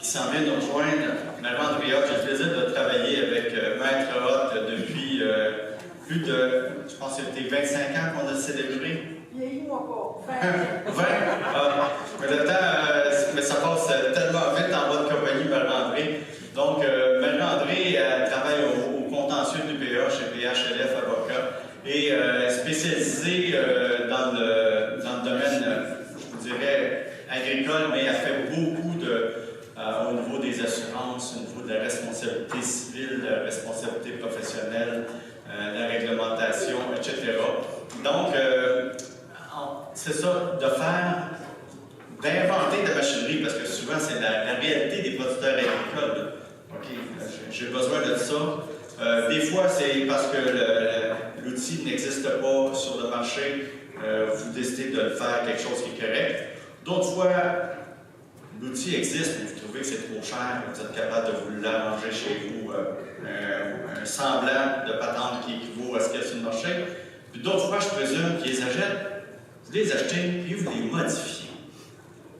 s'en vient nous rejoindre. Marie-André Hott, j'ai le plaisir de travailler avec Maître Hott depuis plus de, je pense que c'était 25 ans qu'on a célébré. Vieillis-moi pas. 20. Mais le temps, mais ça passe tellement vite en votre compagnie, Marie-André. Donc, Marie-André travaille au contentieux du PA chez PHLF Avocat et spécialisée dans le domaine, je vous dirais, agricole, mais elle fait beaucoup au niveau des assurances, au niveau de la responsabilité civile, de la responsabilité professionnelle, de la réglementation, etc. Donc, c'est ça, d'inventer de la machinerie, parce que souvent c'est la réalité des producteurs agricoles. OK, j'ai besoin de ça. Des fois, c'est parce que l'outil n'existe pas sur le marché, vous décidez de faire quelque chose qui est correct. D'autres fois, l'outil existe, mais vous trouvez que c'est trop cher, vous êtes capable de vous l'arranger chez vous, un semblant de patente qui équivaut à ce qu'il y a sur le marché. Puis d'autres fois, je présume qu'ils les achètent. Vous les achetez, puis vous les modifiez.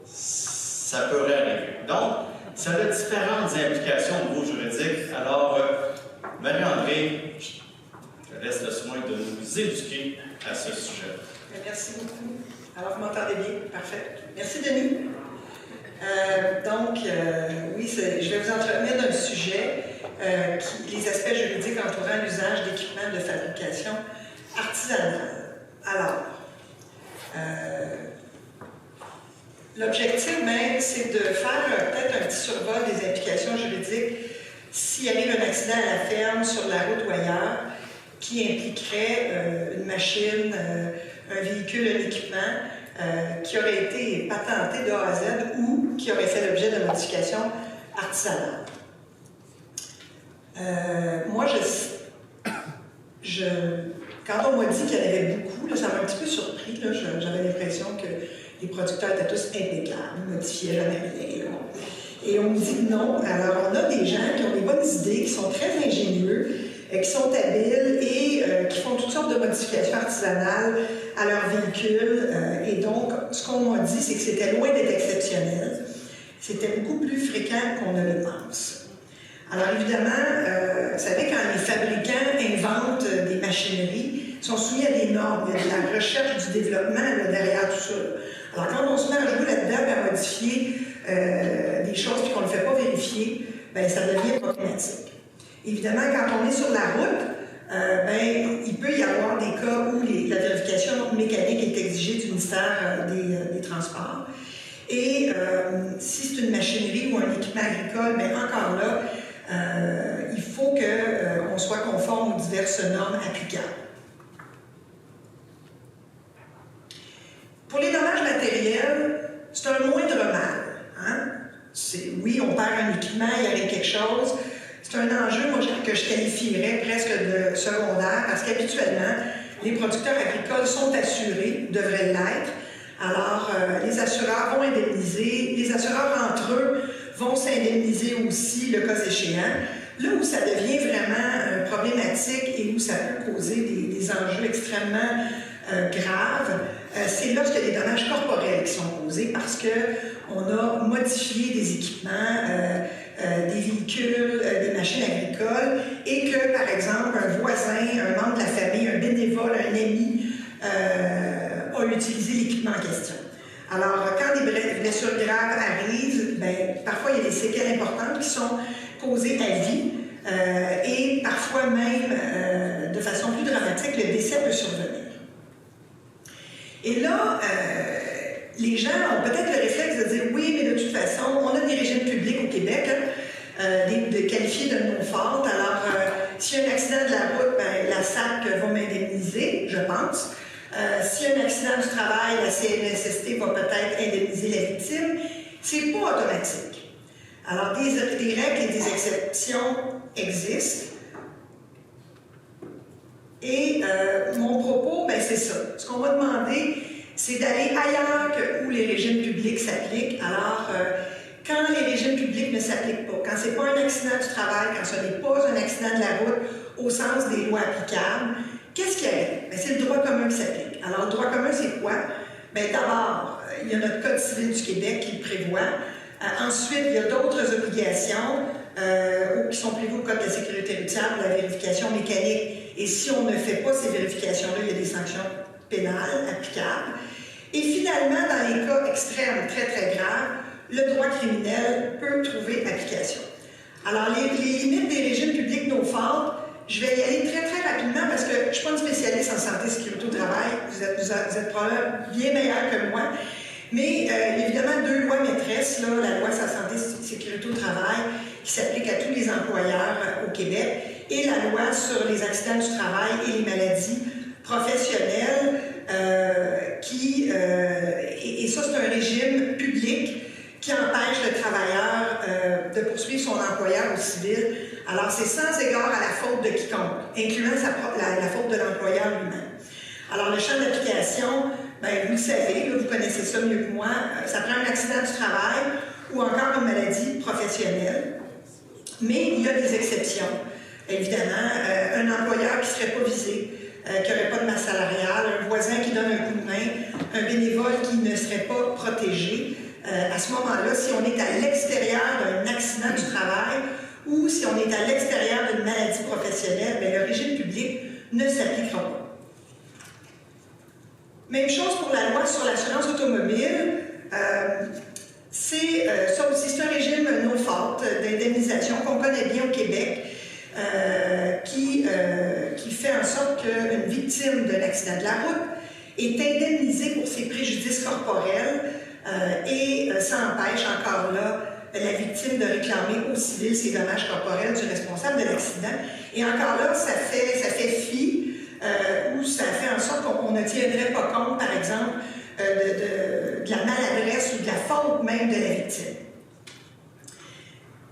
Ça peut arriver. Donc, ça a différentes implications au niveau juridique. Alors, Marie-André, je te laisse le soin de nous éduquer à ce sujet. Merci beaucoup. Alors, vous m'entendez bien? Parfait. Merci, Denis. Oui, je vais vous entretenir d'un sujet les aspects juridiques entourant l'usage d'équipements de fabrication artisanale. Alors, l'objectif, c'est de faire peut-être un petit survol des implications juridiques s'il arrive un accident à la ferme, sur la route ou ailleurs, qui impliquerait une machine, un véhicule, un équipement qui aurait été patenté de A à Z ou qui aurait fait l'objet de modifications artisanales. Moi, quand on m'a dit qu'il y en avait beaucoup, là, ça m'a un petit peu surpris. J'avais l'impression que les producteurs étaient tous impeccables, ils ne modifiaient jamais rien. Là. Et on me dit non. Alors, on a des gens qui ont des bonnes idées, qui sont très ingénieux, qui sont habiles et qui font toutes sortes de modifications artisanales à leur véhicule. Et donc, ce qu'on m'a dit, c'est que c'était loin d'être exceptionnel. C'était beaucoup plus fréquent qu'on ne le pense. Alors, évidemment, vous savez, quand les fabricants inventent des machineries, ils sont soumis à des normes. Il y a de la recherche, du développement là, derrière tout ça. Alors, quand on se met à jouer là-dedans et à modifier des choses puis qu'on ne le fait pas vérifier, bien, ça devient problématique. Évidemment, quand on est sur la route, il peut y avoir des cas où la vérification mécanique est exigée du ministère des Transports. Et si c'est une machinerie ou un équipement agricole, bien, encore là, il faut qu'on soit conforme aux diverses normes applicables. Pour les dommages matériels, c'est un moindre mal. Hein? Oui, on perd un équipement, il arrive quelque chose. C'est un enjeu, moi, que je qualifierais presque de secondaire, parce qu'habituellement, les producteurs agricoles sont assurés, devraient l'être. Alors, les assureurs vont indemniser, les assureurs entre eux vont s'indemniser aussi, le cas échéant. Là où ça devient vraiment problématique et où ça peut causer des enjeux extrêmement graves, c'est lorsqu'il y a des dommages corporels qui sont causés parce qu'on a modifié des équipements, des véhicules, des machines agricoles et que, par exemple, un voisin, un membre de la famille, un bénévole, un ami a utilisé l'équipement en question. Alors, quand des blessures graves arrivent, parfois il y a des séquelles importantes qui sont causées à vie et parfois même, de façon plus dramatique, le décès peut survenir. Et là, les gens ont peut-être le réflexe de dire « oui, mais de toute façon, on a des régimes publics au Québec, qualifiés de non-faute. Alors, s'il y a un accident de la route, la SAC va m'indemniser, je pense. S'il y a un accident du travail, la CNSST va peut-être indemniser la victime. C'est pas automatique. Alors, des règles et des exceptions existent. Et mon propos, c'est ça. Ce qu'on va demander, c'est d'aller ailleurs que où les régimes publics s'appliquent. Alors, quand les régimes publics ne s'appliquent pas, quand ce n'est pas un accident du travail, quand ce n'est pas un accident de la route au sens des lois applicables, qu'est-ce qu'il y a? C'est le droit commun qui s'applique. Alors, le droit commun, c'est quoi? D'abord, il y a notre Code civil du Québec qui le prévoit. Ensuite, il y a d'autres obligations qui sont prévues au Code de la sécurité routière pour la vérification mécanique. Et si on ne fait pas ces vérifications-là, il y a des sanctions pénales applicables. Et finalement, dans les cas extrêmes, très très graves, le droit criminel peut trouver application. Alors, les limites des régimes publics no fault, je vais y aller très très rapidement parce que je ne suis pas une spécialiste en santé et sécurité au travail. Vous êtes probablement bien meilleur que moi. Mais il y a évidemment deux lois maîtresses, là, la loi sur la santé et sécurité au travail qui s'applique à tous les employeurs au Québec et la loi sur les accidents du travail et les maladies professionnelles et ça c'est un régime public qui empêche le travailleur de poursuivre son employeur au civil. Alors c'est sans égard à la faute de quiconque, incluant la faute de l'employeur lui-même. Alors le champ d'application, bien, vous le savez, là, vous connaissez ça mieux que moi, ça prend un accident du travail ou encore une maladie professionnelle. Mais il y a des exceptions. Évidemment, un employeur qui ne serait pas visé, qui n'aurait pas de masse salariale, un voisin qui donne un coup de main, un bénévole qui ne serait pas protégé. À ce moment-là, si on est à l'extérieur d'un accident du travail ou si on est à l'extérieur d'une maladie professionnelle, bien, le régime public ne s'appliquera pas. Même chose pour la loi sur l'assurance automobile. Ça aussi, c'est un régime no fault d'indemnisation qu'on connaît bien au Québec, qui fait en sorte qu'une victime d'un accident de la route est indemnisée pour ses préjudices corporels et ça empêche encore là la victime de réclamer au civil ses dommages corporels du responsable de l'accident. Et encore là, ça fait fi ou ça fait en sorte qu'on ne tiendrait pas compte, par exemple, de la maladresse ou de la faute même de la victime.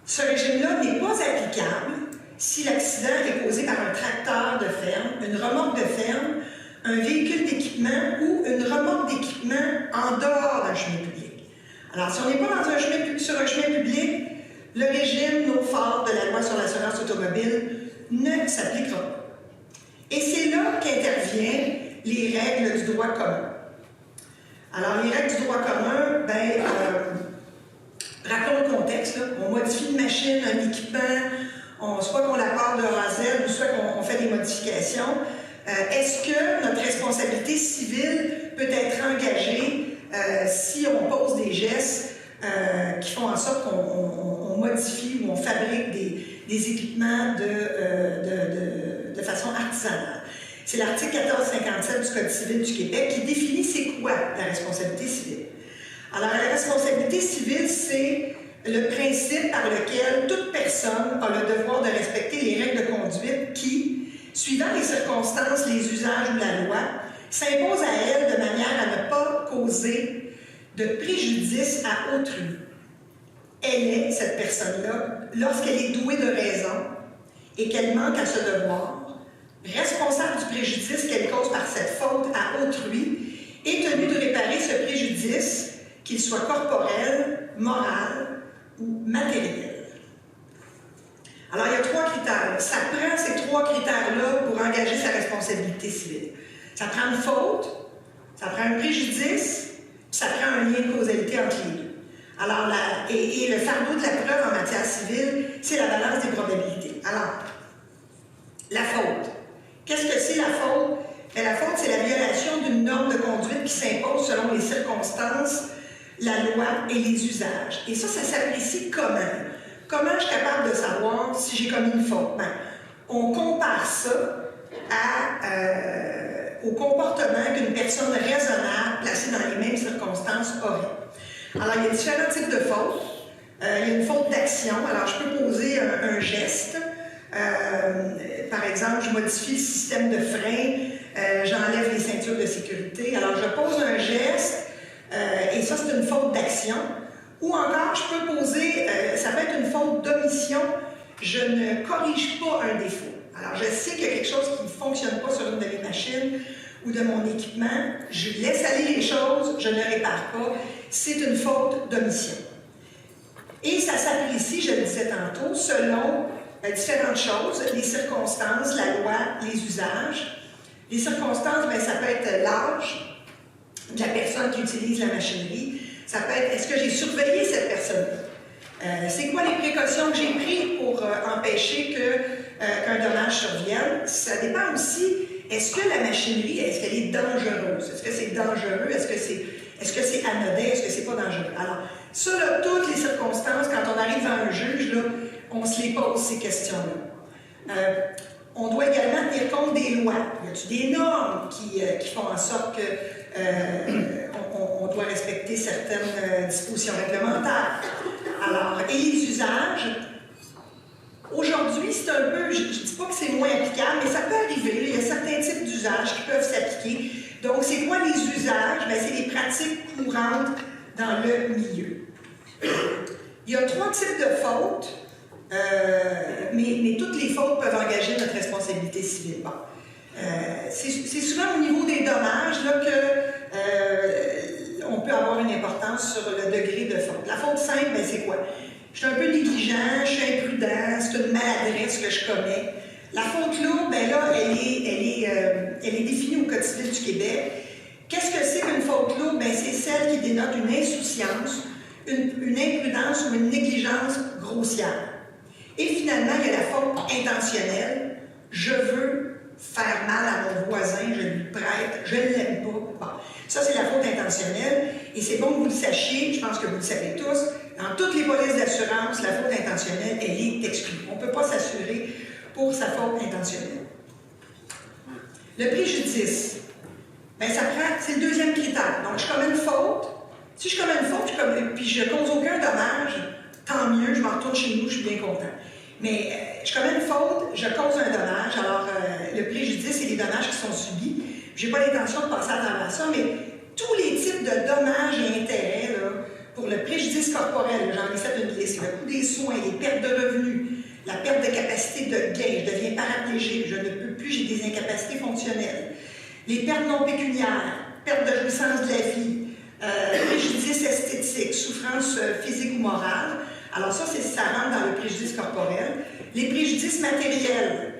Ce régime-là n'est pas applicable si l'accident est causé par un tracteur de ferme, une remorque de ferme, un véhicule d'équipement ou une remorque d'équipement en dehors d'un chemin public. Alors, si on n'est pas sur un chemin public, le régime no fault de la loi sur l'assurance automobile ne s'appliquera pas. Et c'est là qu'interviennent les règles du droit commun. Alors, les règles du droit commun, bien, rappelons le contexte, là. On modifie une machine, un équipement, soit qu'on la part de A à Z, ou soit qu'on fait des modifications. Est-ce que notre responsabilité civile peut être engagée si on pose des gestes qui font en sorte qu'on modifie ou on fabrique des équipements de façon artisanale? C'est l'article 1457 du Code civil du Québec qui définit c'est quoi la responsabilité civile. Alors, la responsabilité civile, c'est le principe par lequel toute personne a le devoir de respecter les règles de conduite qui, suivant les circonstances, les usages ou la loi, s'imposent à elle de manière à ne pas causer de préjudice à autrui. Elle est, cette personne-là, lorsqu'elle est douée de raison et qu'elle manque à ce devoir, responsable du préjudice qu'elle cause par cette faute à autrui, est tenue de réparer ce préjudice, qu'il soit corporel, moral ou matériel. Alors, il y a trois critères. Ça prend ces trois critères-là pour engager sa responsabilité civile. Ça prend une faute, ça prend un préjudice, puis ça prend un lien de causalité entre les deux. Alors, et le fardeau de la preuve en matière civile, c'est la balance des probabilités. Alors, la faute. Qu'est-ce que c'est la faute? Bien, la faute, c'est la violation d'une norme de conduite qui s'impose selon les circonstances, la loi et les usages. Et ça s'apprécie comment? Comment je suis capable de savoir si j'ai commis une faute? Bien, on compare ça au comportement qu'une personne raisonnable placée dans les mêmes circonstances aurait. Alors, il y a différents types de fautes. Il y a une faute d'action. Alors, je peux poser un geste. Par exemple, je modifie le système de frein, j'enlève les ceintures de sécurité. Alors, je pose un geste, et ça, c'est une faute d'action. Ou encore, je peux poser, ça peut être une faute d'omission, je ne corrige pas un défaut. Alors, je sais qu'il y a quelque chose qui ne fonctionne pas sur une de mes machines ou de mon équipement, je laisse aller les choses, je ne répare pas. C'est une faute d'omission. Et ça s'apprécie, je le disais tantôt, selon différentes choses, les circonstances, la loi, les usages. Les circonstances, bien, ça peut être l'âge de la personne qui utilise la machinerie. Ça peut être, est-ce que j'ai surveillé cette personne-là? C'est quoi les précautions que j'ai prises pour empêcher qu'un dommage survienne? Ça dépend aussi, est-ce que la machinerie, est-ce qu'elle est dangereuse? Est-ce que c'est dangereux? Est-ce que c'est anodin? Est-ce que c'est pas dangereux? Alors, ça, là, toutes les circonstances, quand on arrive devant un juge, là, on se les pose, ces questions-là. On doit également tenir compte des lois. Y a-t-il des normes qui font en sorte qu'on doit respecter certaines dispositions réglementaires? Alors, et les usages, aujourd'hui, c'est un peu, je ne dis pas que c'est moins applicable, mais ça peut arriver. Il y a certains types d'usages qui peuvent s'appliquer. Donc, c'est quoi les usages? Bien, c'est les pratiques courantes dans le milieu. Il y a 3 types de fautes, mais toutes les fautes peuvent engager notre responsabilité civile. Bon. C'est souvent au niveau des dommages là, on peut avoir une importance sur le degré de faute. La faute simple, ben, c'est quoi? Je suis un peu négligent, je suis imprudent, c'est une maladresse que je commets. La faute lourde, ben là, elle est définie au Code civil du Québec. Qu'est-ce que c'est qu'une faute lourde? Ben, c'est celle qui dénote une insouciance, une imprudence ou une négligence grossière. Et finalement, il y a la faute intentionnelle. Je veux faire mal à mon voisin, je lui prête, je ne l'aime pas. Bon. Ça, c'est la faute intentionnelle. Et c'est bon que vous le sachiez, je pense que vous le savez tous. Dans toutes les polices d'assurance, la faute intentionnelle, elle est exclue. On ne peut pas s'assurer pour sa faute intentionnelle. Le préjudice, bien, c'est le 2e critère. Donc, je commets une faute. Si je commets une faute, puis je ne cause aucun dommage, tant mieux, je m'en retourne chez nous, je suis bien content. Mais je commets une faute, je cause un dommage. Alors, le préjudice, c'est les dommages qui sont subis. Je n'ai pas l'intention de passer à travers ça, mais tous les types de dommages et intérêts, là, pour le préjudice corporel, j'en ai fait une liste, le coût des soins, les pertes de revenus, la perte de capacité de gain, je deviens paraplégique, je ne peux plus, j'ai des incapacités fonctionnelles, les pertes non pécuniaires, perte de jouissance de la vie, préjudice esthétique, souffrance physique ou morale. Alors ça rentre dans le préjudice corporel. Les préjudices matériels,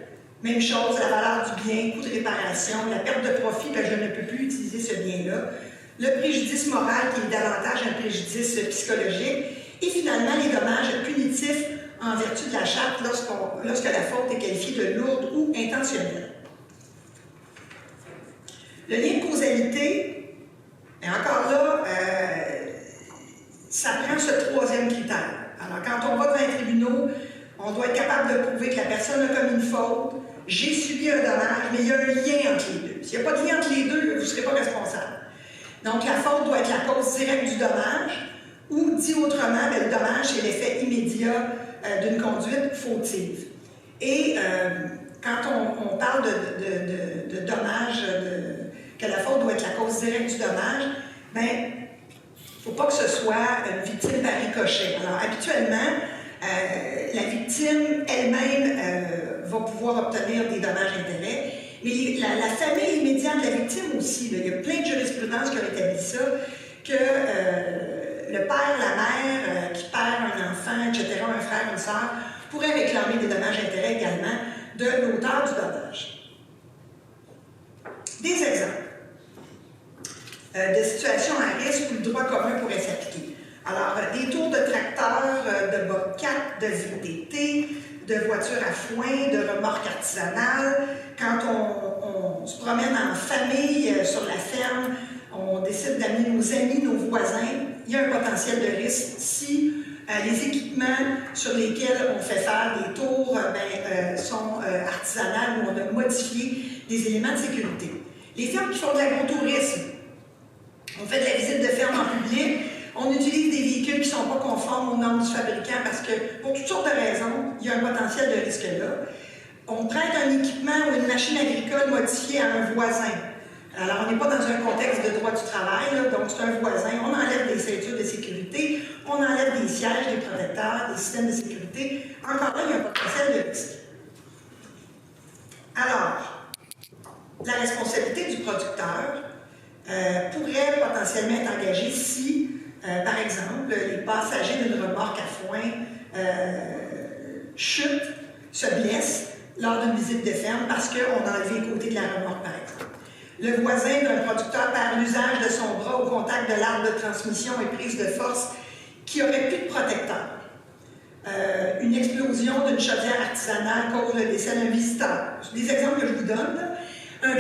même chose, la valeur du bien, coût de réparation, la perte de profit, ben, je ne peux plus utiliser ce bien-là. Le préjudice moral, qui est davantage un préjudice psychologique. Et finalement, les dommages punitifs en vertu de la charte lorsque la faute est qualifiée de lourde ou intentionnelle. Le lien de causalité, et encore là, ça prend ce 3e critère. Alors, quand on va devant les tribunaux, on doit être capable de prouver que la personne a commis une faute, j'ai subi un dommage, mais il y a un lien entre les deux. S'il n'y a pas de lien entre les deux, vous ne serez pas responsable. Donc, la faute doit être la cause directe du dommage, ou, dit autrement, bien, le dommage, c'est l'effet immédiat d'une conduite fautive. Et quand on parle de dommage, que la faute doit être la cause directe du dommage, bien, il ne faut pas que ce soit une victime par ricochet. Alors, habituellement, la victime elle-même va pouvoir obtenir des dommages-intérêts, mais la famille immédiate de la victime aussi. Là, il y a plein de jurisprudences qui ont établi ça, que le père, la mère qui perd un enfant, etc., un frère, une sœur, pourrait réclamer des dommages-intérêts également de l'auteur du dommage. Des exemples de situations à risque où le droit commun pourrait s'appliquer. Alors, des tours de tracteurs, de bobcat, de VTT, de voitures à foin, de remorques artisanales. Quand on se promène en famille sur la ferme, on décide d'amener nos amis, nos voisins, il y a un potentiel de risque si les équipements sur lesquels on fait faire des tours sont artisanales ou on a modifié des éléments de sécurité. Les fermes qui font de l'agrotourisme, on fait de la visite de ferme en public, on utilise des véhicules qui ne sont pas conformes aux normes du fabricant parce que, pour toutes sortes de raisons, il y a un potentiel de risque là. On prête un équipement ou une machine agricole modifiée à un voisin. Alors, on n'est pas dans un contexte de droit du travail, là, donc c'est un voisin. On enlève des ceintures de sécurité, on enlève des sièges, des protecteurs, des systèmes de sécurité. Encore là, il y a un potentiel de risque. Alors, la responsabilité du producteur pourrait potentiellement être engagée si, par exemple, les passagers d'une remorque à foin chutent, se blessent lors d'une visite de ferme parce qu'on a enlevé les côtés de la remorque, par exemple. Le voisin d'un producteur perd l'usage de son bras au contact de l'arbre de transmission et prise de force qui aurait plus de protecteur. une explosion d'une chaudière artisanale cause le décès d'un visiteur. C'est des exemples que je vous donne. Là. Une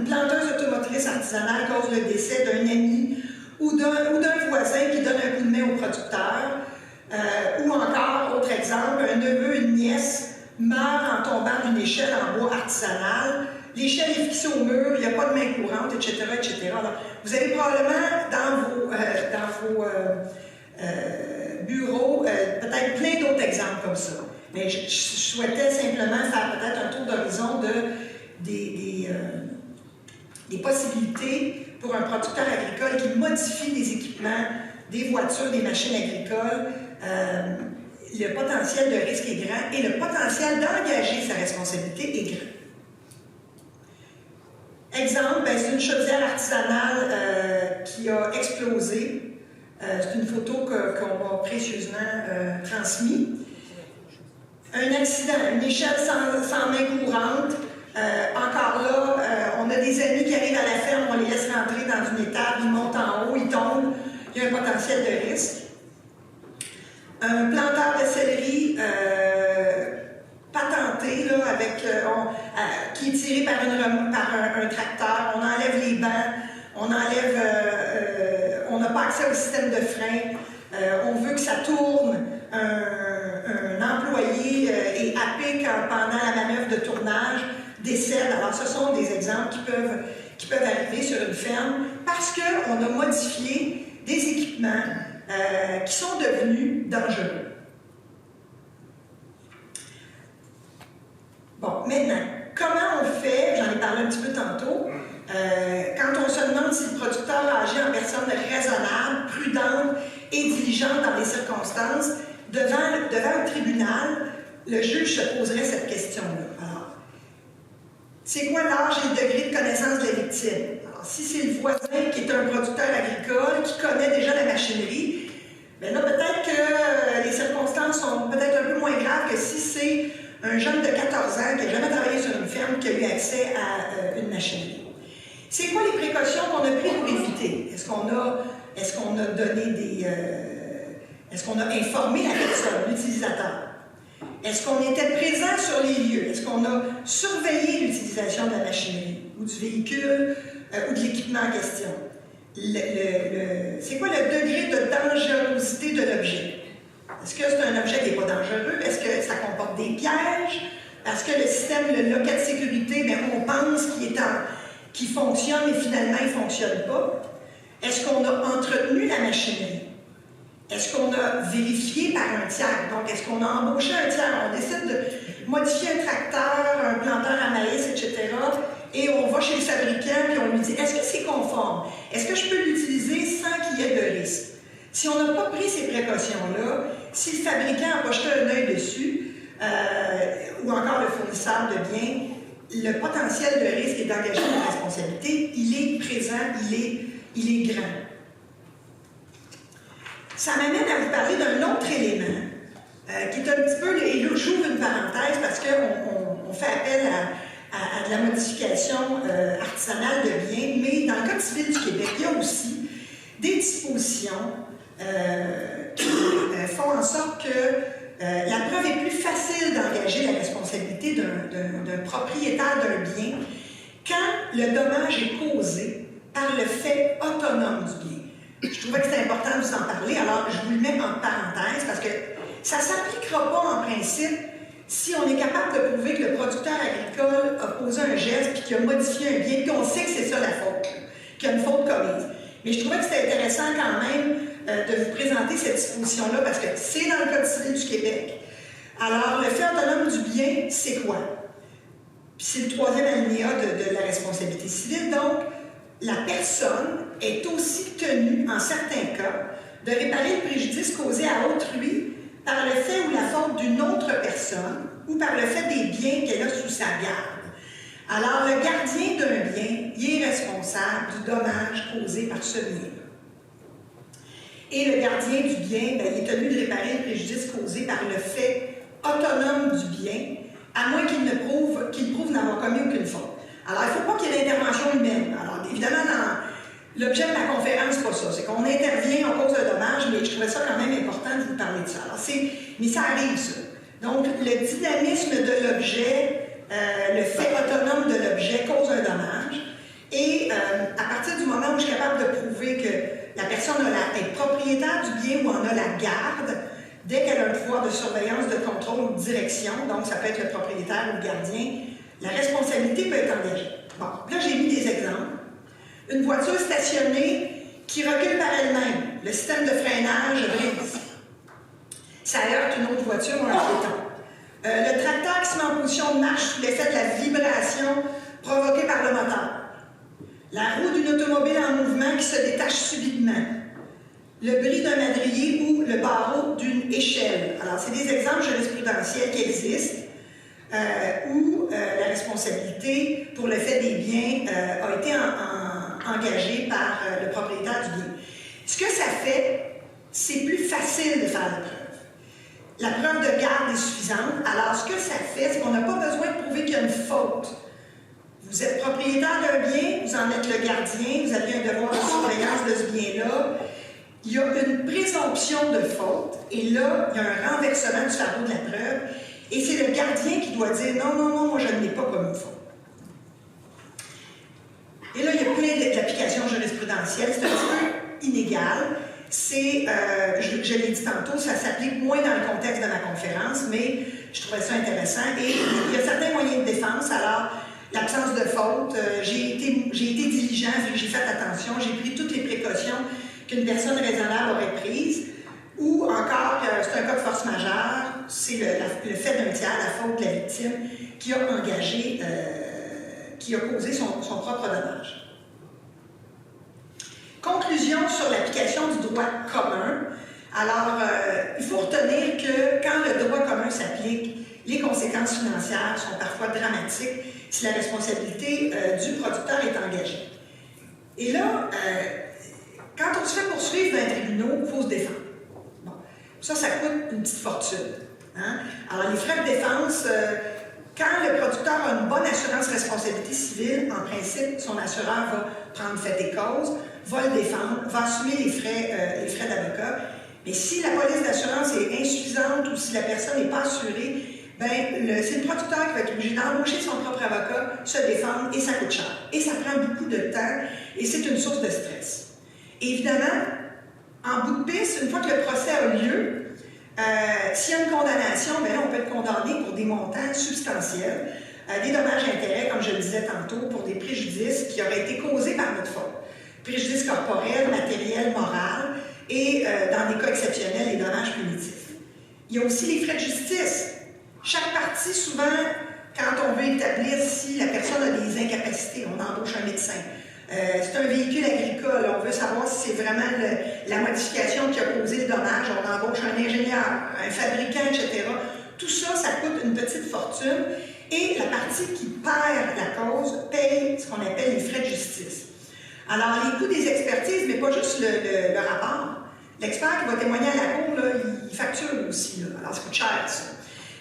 planteuse automotrice artisanale cause le décès d'un ami ou d'un voisin qui donne un coup de main au producteur. Ou encore, autre exemple, un neveu, une nièce meurt en tombant d'une échelle en bois artisanal. L'échelle est fixée au mur, il n'y a pas de main courante, etc., etc. Alors, vous avez probablement dans vos bureaux peut-être plein d'autres exemples comme ça. Mais je souhaitais simplement faire peut-être un tour d'horizon des possibilités pour un producteur agricole qui modifie des équipements, des voitures, des machines agricoles. Le potentiel de risque est grand et le potentiel d'engager sa responsabilité est grand. Exemple, c'est une chaudière artisanale qui a explosé. C'est une photo qu'on m'a précieusement transmise. Un accident, une échelle sans main courante. Encore là, on a des amis qui arrivent à la ferme, on les laisse rentrer dans une étable, ils montent en haut, ils tombent. Il y a un potentiel de risque. Un planteur de céleri patenté, là, qui est tiré par un tracteur. On enlève les bancs, on n'a pas accès au système de frein. On veut que ça tourne. Un employé est happé pendant la manœuvre de tournage, décède. Alors, ce sont des exemples qui peuvent arriver sur une ferme parce qu'on a modifié des équipements qui sont devenus dangereux. Bon, maintenant, comment on fait, j'en ai parlé un petit peu tantôt, quand on se demande si le producteur agit en personne raisonnable, prudente et diligente dans les circonstances, devant un tribunal, le juge se poserait cette question-là. Alors, c'est quoi l'âge et le degré de connaissance de la victime? Alors, si c'est le voisin qui est un producteur agricole, qui connaît déjà la machinerie, bien là, peut-être que les circonstances sont peut-être un peu moins graves que si c'est un jeune de 14 ans qui n'a jamais travaillé sur une ferme qui a eu accès à une machinerie. C'est quoi les précautions qu'on a prises pour éviter? Est-ce qu'on a donné des... est-ce qu'on a informé la personne, l'utilisateur? Est-ce qu'on était présent sur les lieux? Est-ce qu'on a surveillé l'utilisation de la machinerie ou du véhicule ou de l'équipement en question? C'est quoi le degré de dangerosité de l'objet? Est-ce que c'est un objet qui n'est pas dangereux? Est-ce que ça comporte des pièges? Est-ce que le système, le loquet de sécurité, bien, on pense qu'il fonctionne, mais finalement, il ne fonctionne pas? Est-ce qu'on a entretenu la machinerie? Est-ce qu'on a vérifié par un tiers? Donc, est-ce qu'on a embauché un tiers? On décide de modifier un tracteur, un planteur à maïs, etc. Et on va chez le fabricant et on lui dit, est-ce que c'est conforme? Est-ce que je peux l'utiliser sans qu'il y ait de risque? Si on n'a pas pris ces précautions-là, si le fabricant n'a pas jeté un œil dessus, ou encore le fournisseur de biens, le potentiel de risque et d'engagement de responsabilité, il est présent, il est grand. Ça m'amène à vous parler d'un autre élément, qui est un petit peu, et là j'ouvre une parenthèse parce qu'on fait appel à de la modification artisanale de biens, mais dans le Code civil du Québec, il y a aussi des dispositions qui font en sorte que la preuve est plus facile d'engager la responsabilité d'un propriétaire d'un bien quand le dommage est causé par le fait autonome du bien. Je trouvais que c'était important de vous en parler, alors je vous le mets en parenthèse parce que ça ne s'appliquera pas en principe si on est capable de prouver que le producteur agricole a posé un geste puis qu'il a modifié un bien, puis on sait que c'est ça la faute, qu'il y a une faute commise. Mais je trouvais que c'était intéressant quand même de vous présenter cette disposition-là parce que c'est dans le Code civil du Québec. Alors, le fait autonome du bien, c'est quoi? Puis c'est le troisième alinéa de la responsabilité civile. Donc, la personne est aussi tenue, en certains cas, de réparer le préjudice causé à autrui par le fait ou la faute d'une autre personne ou par le fait des biens qu'elle a sous sa garde. Alors, le gardien d'un bien, il est responsable du dommage causé par ce bien. Et le gardien du bien, bien, il est tenu de réparer le préjudice causé par le fait autonome du bien, à moins qu'il prouve n'avoir commis aucune faute. Alors, il ne faut pas qu'il y ait d'intervention humaine. Alors, évidemment, L'objet de ma conférence, c'est pas ça. C'est qu'on intervient, on cause un dommage, mais je trouvais ça quand même important de vous parler de ça. Alors, mais ça arrive, ça. Donc, le dynamisme de l'objet, le fait autonome de l'objet cause un dommage. Et à partir du moment où je suis capable de prouver que la personne est propriétaire du bien ou en a la garde, dès qu'elle a le pouvoir de surveillance, de contrôle ou de direction, donc ça peut être le propriétaire ou le gardien, la responsabilité peut être engagée. Bon, là j'ai mis des exemples. Une voiture stationnée qui recule par elle-même, le système de freinage brise. Ça heurte une autre voiture ou un piéton. Le tracteur qui se met en position de marche sous l'effet de la vibration provoquée par le moteur. La roue d'une automobile en mouvement qui se détache subitement. Le bris d'un madrier ou le barreau d'une échelle. Alors, c'est des exemples jurisprudentiels qui existent où la responsabilité pour le fait des biens a été engagée par le propriétaire du bien. Ce que ça fait, c'est plus facile de faire la preuve. La preuve de garde est suffisante. Alors, ce que ça fait, c'est qu'on n'a pas besoin de prouver qu'il y a une faute. Vous êtes propriétaire d'un bien, vous en êtes le gardien, vous avez un devoir de surveillance de ce bien-là. Il y a une présomption de faute, et là, il y a un renversement du fardeau de la preuve, et c'est le gardien qui doit dire « Non, non, non, moi je ne l'ai pas comme une faute ». Et là, il y a plein d'applications jurisprudentielles, c'est un petit peu inégal. Je l'ai dit tantôt, ça s'applique moins dans le contexte de ma conférence, mais je trouvais ça intéressant. Et il y a certains moyens de défense. Alors, l'absence de faute, j'ai été diligent, j'ai fait attention, j'ai pris toutes les précautions qu'une personne raisonnable aurait prises. Ou encore, c'est un cas de force majeure, c'est le fait d'un tiers, la faute de la victime, qui a engagé, qui a causé son propre dommage. Conclusion sur l'application du droit commun. Alors, il faut retenir que quand le droit commun s'applique, les conséquences financières sont parfois dramatiques si la responsabilité du producteur est engagée. Et là, quand on se fait poursuivre dans les tribunaux, il faut se défendre. Bon, ça coûte une petite fortune. Hein? Alors, les frais de défense, quand le producteur a une bonne assurance responsabilité civile, en principe, son assureur va prendre fait et cause, va le défendre, va assumer les frais d'avocat. Mais si la police d'assurance est insuffisante ou si la personne n'est pas assurée, c'est le producteur qui va être obligé d'embaucher son propre avocat, se défendre, et ça coûte cher. Et ça prend beaucoup de temps, et c'est une source de stress. Et évidemment, en bout de piste, une fois que le procès a lieu, s'il y a une condamnation, là, on peut être condamné pour des montants substantiels, des dommages et intérêts, comme je le disais tantôt, pour des préjudices qui auraient été causés par notre faute. Préjudice corporel, matériel, moral, et dans des cas exceptionnels, les dommages punitifs. Il y a aussi les frais de justice. Chaque partie, souvent, quand on veut établir si la personne a des incapacités, on embauche un médecin. C'est un véhicule agricole, on veut savoir si c'est vraiment la modification qui a causé le dommage, on embauche un ingénieur, un fabricant, etc. Tout ça, ça coûte une petite fortune, et la partie qui perd la cause paye ce qu'on appelle les frais de justice. Alors, les coûts des expertises, mais pas juste le rapport. L'expert qui va témoigner à la cour, là, il facture aussi, là. Alors ça coûte cher, ça.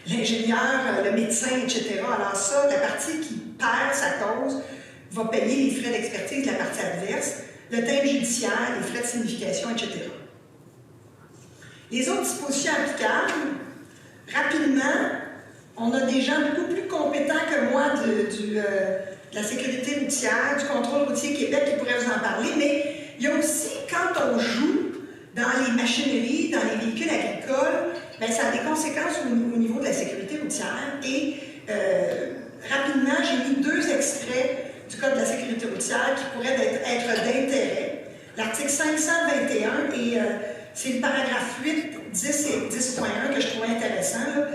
L'ingénieur, le médecin, etc. Alors ça, la partie qui perd sa cause va payer les frais d'expertise de la partie adverse, le thème judiciaire, les frais de signification, etc. Les autres dispositions applicables, rapidement, on a des gens beaucoup plus compétents que moi de la sécurité routière, du contrôle routier Québec qui pourraient vous en parler, mais il y a aussi, quand on joue dans les machineries, dans les véhicules agricoles, ça a des conséquences au niveau de la sécurité routière. Et rapidement, j'ai mis 2 extraits du Code de la sécurité routière qui pourraient être d'intérêt. L'article 521, et c'est le paragraphe 8, 10 et 10.1 que je trouvais intéressant.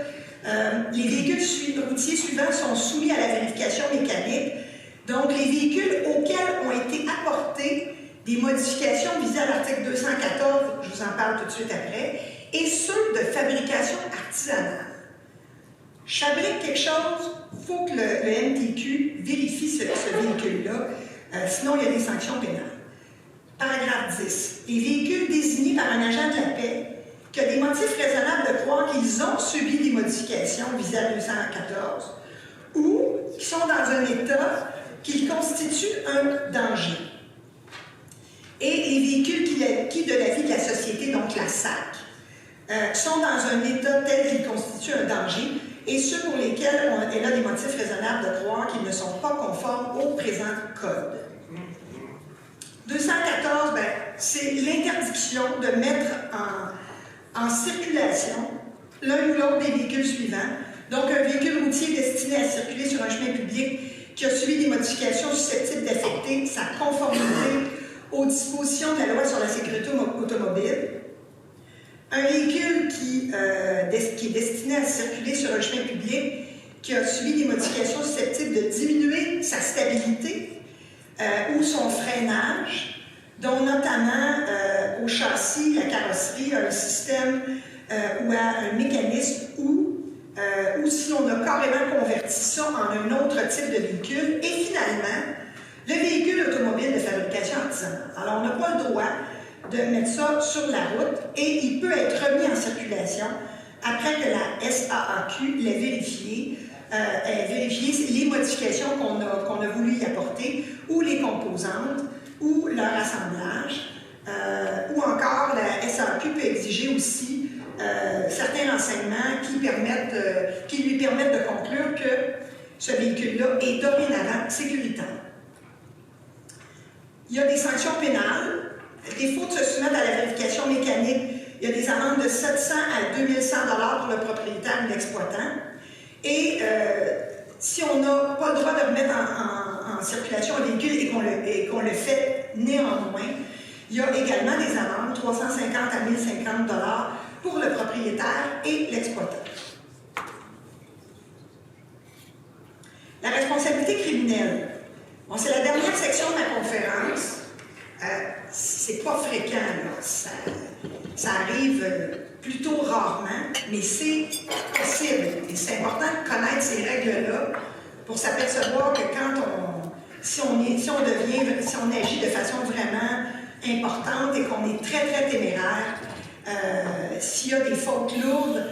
Les véhicules routiers suivants sont soumis à la vérification mécanique. Donc, les véhicules auxquels ont été apportées des modifications visées à l'article 214, je vous en parle tout de suite après, et ceux de fabrication artisanale. Je fabrique quelque chose, il faut que le MTQ vérifie ce véhicule-là, sinon il y a des sanctions pénales. Paragraphe 10. Les véhicules désignés par un agent de la paix qui a des motifs raisonnables de croire qu'ils ont subi des modifications visées à 214 ou qui sont dans un état qui constitue un danger. Et les véhicules qui de la vie de la société, donc la SAC, sont dans un état tel qu'ils constituent un danger et ceux pour lesquels elle a des motifs raisonnables de croire qu'ils ne sont pas conformes au présent code. 214, c'est l'interdiction de mettre en circulation l'un ou l'autre des véhicules suivants. Donc, un véhicule routier destiné à circuler sur un chemin public qui a subi des modifications susceptibles d'affecter sa conformité aux dispositions de la loi sur la sécurité automobile. Un véhicule qui est destiné à circuler sur un chemin public qui a subi des modifications susceptibles de diminuer sa stabilité ou son freinage, dont notamment au châssis, la carrosserie, un système ou un mécanisme ou si on a carrément converti ça en un autre type de véhicule. Et finalement, le véhicule automobile de fabrication artisanale. Alors, on n'a pas le droit de mettre ça sur la route et il peut être remis en circulation après que la SAAQ l'ait vérifié, les modifications qu'on a voulu y apporter, ou les composantes, ou leur assemblage, ou encore la SAAQ peut exiger aussi certains renseignements qui lui permettent de conclure que ce véhicule-là est dorénavant sécuritaire. Il y a des sanctions pénales. Défaut de se soumettre à la vérification mécanique, il y a des amendes de 700 à 2100 $ pour le propriétaire ou l'exploitant. Et si on n'a pas le droit de remettre en circulation un véhicule et qu'on le fait néanmoins, il y a également des amendes, 350 à 1050 $ pour le propriétaire et l'exploitant. La responsabilité criminelle. Bon, c'est la dernière section de ma conférence. C'est pas fréquent, là. Ça arrive plutôt rarement, mais c'est possible. Et c'est important de connaître ces règles-là pour s'apercevoir que si on agit de façon vraiment importante et qu'on est très, très téméraire, s'il y a des fautes lourdes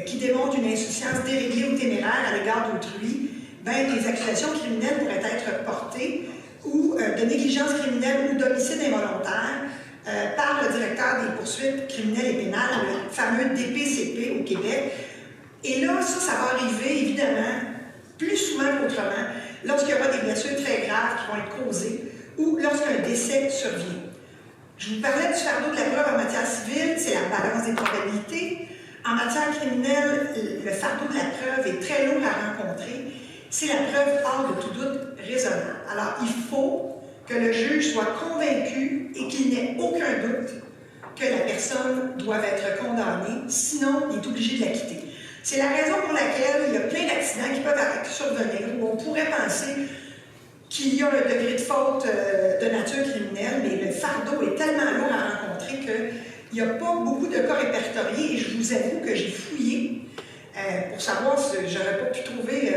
qui démontrent une insouciance déréglée ou téméraire à l'égard d'autrui, des accusations criminelles pourraient être portées ou de négligence criminelle ou d'homicide involontaire par le directeur des poursuites criminelles et pénales, le fameux DPCP au Québec. Et là, ça va arriver, évidemment, plus souvent qu'autrement, lorsqu'il y aura des blessures très graves qui vont être causées ou lorsqu'un décès survient. Je vous parlais du fardeau de la preuve en matière civile, c'est la balance des probabilités. En matière criminelle, le fardeau de la preuve est très lourd à rencontrer. C'est la preuve hors de tout doute raisonnable. Alors, il faut que le juge soit convaincu et qu'il n'ait aucun doute que la personne doit être condamnée, sinon il est obligé de la quitter. C'est la raison pour laquelle il y a plein d'accidents qui peuvent survenir où on pourrait penser qu'il y a un degré de faute de nature criminelle, mais le fardeau est tellement lourd à rencontrer qu'il n'y a pas beaucoup de cas répertoriés et je vous avoue que j'ai fouillé pour savoir si j'aurais pas pu trouver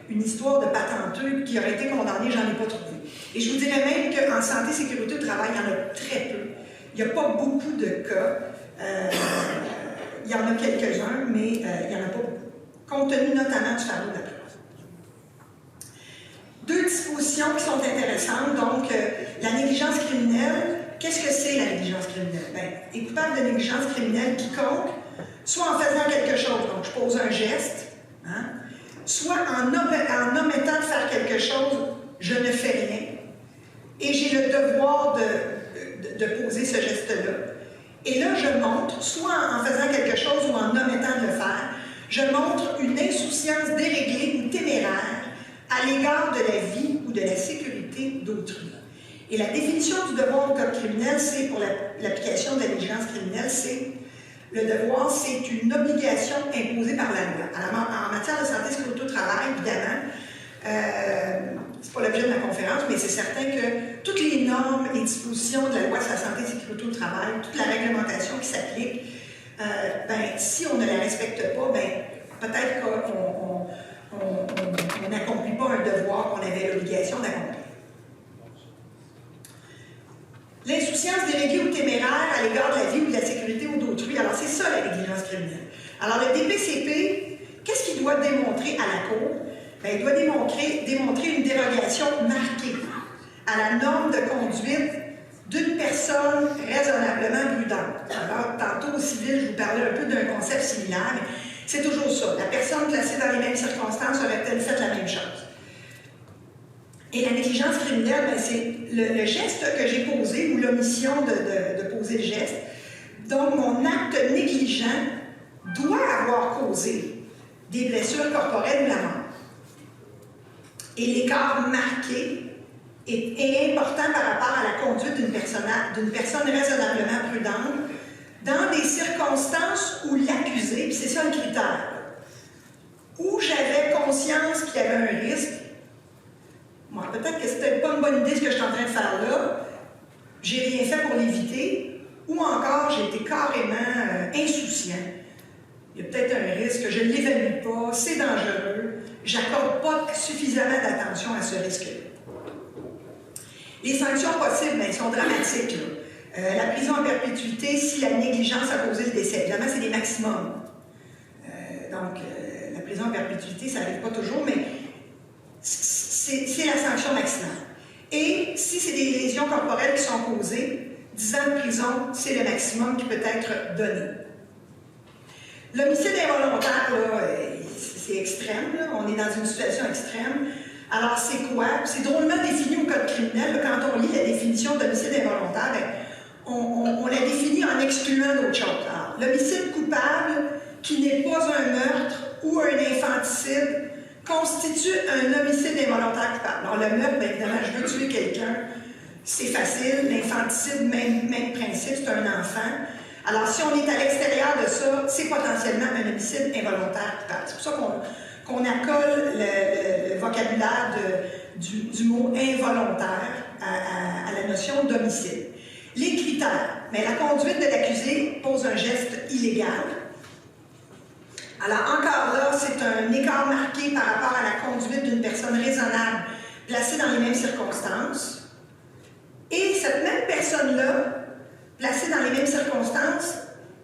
une histoire de patenteux qui aurait été condamné, j'en ai pas trouvé. Et je vous dirais même qu'en santé, sécurité au travail, il y en a très peu. Il n'y a pas beaucoup de cas. Il y en a quelques-uns, mais il n'y en a pas beaucoup, compte tenu notamment du fardeau de la preuve. Deux dispositions qui sont intéressantes. Donc, la négligence criminelle. Qu'est-ce que c'est la négligence criminelle? Est coupable de négligence criminelle quiconque, soit en faisant quelque chose, donc je pose un geste, soit en omettant de faire quelque chose, je ne fais rien, et j'ai le devoir de poser ce geste-là. Et là, je montre, soit en faisant quelque chose ou en omettant de le faire, je montre une insouciance déréglée ou téméraire à l'égard de la vie ou de la sécurité d'autrui. Et la définition du devoir au code criminel, c'est pour l'application de la négligence criminelle, c'est le devoir, c'est une obligation imposée par la loi. Alors, en matière de santé et sécurité au travail, évidemment, c'est pas l'objet de ma conférence, mais c'est certain que toutes les normes et dispositions de la loi sur la santé et sécurité au travail, toute la réglementation qui s'applique, si on ne la respecte pas, peut-être qu'on n'accomplit pas un devoir qu'on avait l'obligation d'accomplir. L'insouciance déréglée ou téméraire à l'égard de la vie ou de la sécurité ou d'autrui, alors c'est ça la négligence criminelle. Alors le DPCP, qu'est-ce qu'il doit démontrer à la Cour? Il doit démontrer une dérogation marquée à la norme de conduite d'une personne raisonnablement prudente. Alors, tantôt au civil, je vous parlais un peu d'un concept similaire, mais c'est toujours ça. La personne placée dans les mêmes circonstances aurait-elle fait la même chose? Et la négligence criminelle, ben, c'est le geste que j'ai posé ou l'omission de poser le geste. Donc, mon acte négligent doit avoir causé des blessures corporelles ou la mort. Et l'écart marqué est important par rapport à la conduite d'une personne raisonnablement prudente dans des circonstances où l'accusé, puis c'est ça le critère, où j'avais conscience qu'il y avait un risque. Moi, peut-être que c'était pas une bonne idée ce que je suis en train de faire là, j'ai rien fait pour l'éviter, ou encore j'ai été carrément insouciant. Il y a peut-être un risque, je ne l'évalue pas, c'est dangereux, j'accorde pas suffisamment d'attention à ce risque-là. Les sanctions possibles, bien, sont dramatiques. La prison en perpétuité si la négligence a causé le décès. Évidemment, c'est des maximums. La prison en perpétuité, ça n'arrive pas toujours, mais c'est la sanction maximale. Et si c'est des lésions corporelles qui sont causées, 10 ans de prison, c'est le maximum qui peut être donné. L'homicide involontaire, c'est extrême. Là. On est dans une situation extrême. Alors, c'est quoi? C'est drôlement défini au code criminel. Quand on lit la définition d'homicide involontaire, bien, on la définit en excluant d'autres choses. Alors, l'homicide coupable qui n'est pas un meurtre ou un infanticide constitue un homicide involontaire coupable. Alors, le meurtre, bien évidemment, je veux tuer quelqu'un, c'est facile. L'infanticide, même principe, c'est un enfant. Alors, si on est à l'extérieur de ça, c'est potentiellement un homicide involontaire coupable. C'est pour ça qu'on accole le vocabulaire du mot involontaire à la notion d'homicide. Les critères. Mais la conduite de l'accusé pose un geste illégal. Alors, encore là, c'est un écart marqué par rapport à la conduite d'une personne raisonnable placée dans les mêmes circonstances. Et cette même personne-là, placée dans les mêmes circonstances,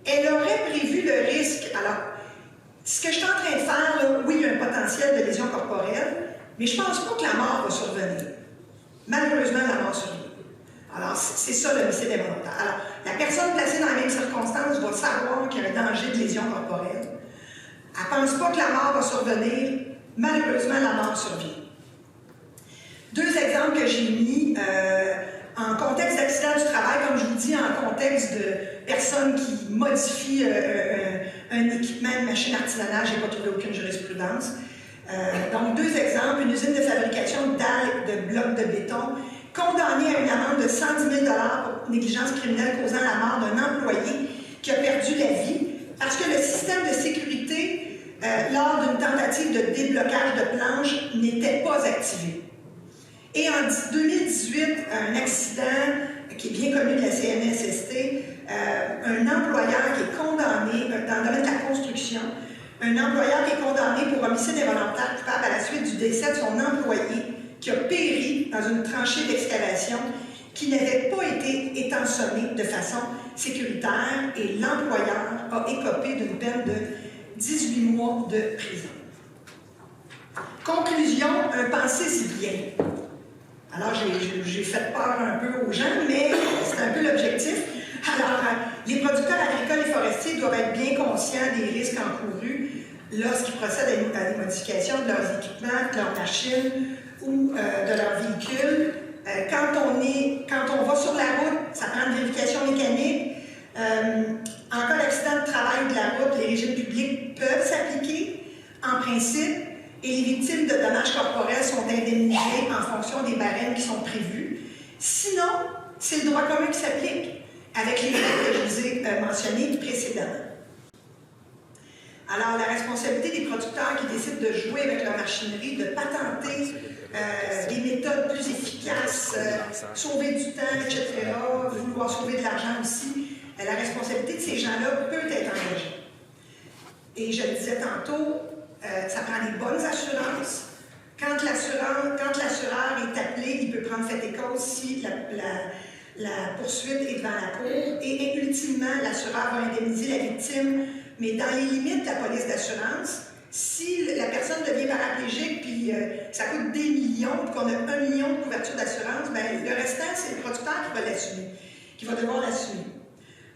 elle aurait prévu le risque. Alors, ce que je suis en train de faire, là, oui, il y a un potentiel de lésion corporelle, mais je ne pense pas que la mort va survenir. Malheureusement, la mort survient. Alors, c'est ça l'homicide involontaire. Alors, la personne placée dans les mêmes circonstances va savoir qu'il y a un danger de lésion corporelle. Elle ne pense pas que la mort va survenir. Malheureusement, la mort survient. Deux exemples que j'ai mis en contexte d'accident du travail, comme je vous dis, en contexte de personnes qui modifient un équipement, une machine artisanale, je n'ai pas trouvé aucune jurisprudence. Donc, deux exemples. Une usine de fabrication de dalles de blocs de béton condamnée à une amende de 110 000 pour négligence criminelle causant la mort d'un employé qui a perdu la vie parce que le système de sécurité, lors d'une tentative de déblocage de planches, n'était pas activé. Et en 2018, un accident qui est bien connu de la CNSST, un employeur qui est condamné dans le domaine de la construction, un employeur qui est condamné pour homicide involontaire coupable à la suite du décès de son employé qui a péri dans une tranchée d'excavation qui n'avait pas été étançonnée de façon sécuritaire et l'employeur a écopé d'une peine de 18 mois de prison. Conclusion, un pensée si bien. Alors, j'ai fait peur un peu aux gens, mais c'est un peu l'objectif. Alors, les producteurs agricoles et forestiers doivent être bien conscients des risques encourus lorsqu'ils procèdent à des modifications de leurs équipements, de leurs machines ou de leurs véhicules. Quand on va sur la route, ça prend une vérification mécanique. En cas d'accident de travail de la route, les régimes publics peuvent s'appliquer en principe. Et les victimes de dommages corporels sont indemnisées en fonction des barèmes qui sont prévus. Sinon, c'est le droit commun qui s'applique avec les règles que je vous ai mentionnées précédemment. Alors, la responsabilité des producteurs qui décident de jouer avec leur machinerie, de patenter des méthodes plus efficaces, sauver du temps, etc., vouloir sauver de l'argent aussi, la responsabilité de ces gens-là peut être engagée. Et je le disais tantôt, ça prend des bonnes assurances. Quand l'assureur est appelé, il peut prendre fait et cause si la poursuite est devant la cour. Et ultimement, l'assureur va indemniser la victime, mais dans les limites de la police d'assurance. Si la personne devient paraplégique puis que ça coûte des millions, puis qu'on a 1 million de couverture d'assurance, bien, le restant, c'est le producteur qui va l'assumer, qui va devoir l'assumer.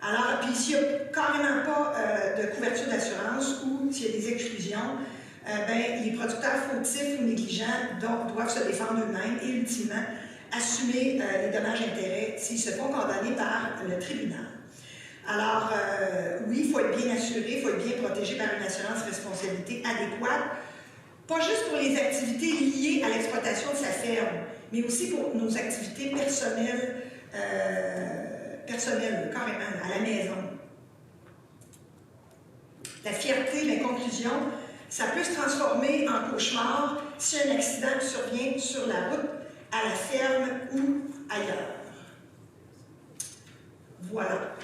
Alors, puis s'il n'y a carrément pas de couverture d'assurance ou s'il y a des exclusions, ben, les producteurs fautifs ou négligents doivent se défendre eux-mêmes et ultimement assumer les dommages-intérêts s'ils se font condamner par le tribunal. Alors, oui, il faut être bien assuré, il faut être bien protégé par une assurance responsabilité adéquate, pas juste pour les activités liées à l'exploitation de sa ferme, mais aussi pour nos activités personnelles, carrément, à la maison. La fierté, la conclusion, ça peut se transformer en cauchemar si un accident survient sur la route, à la ferme ou ailleurs. Voilà.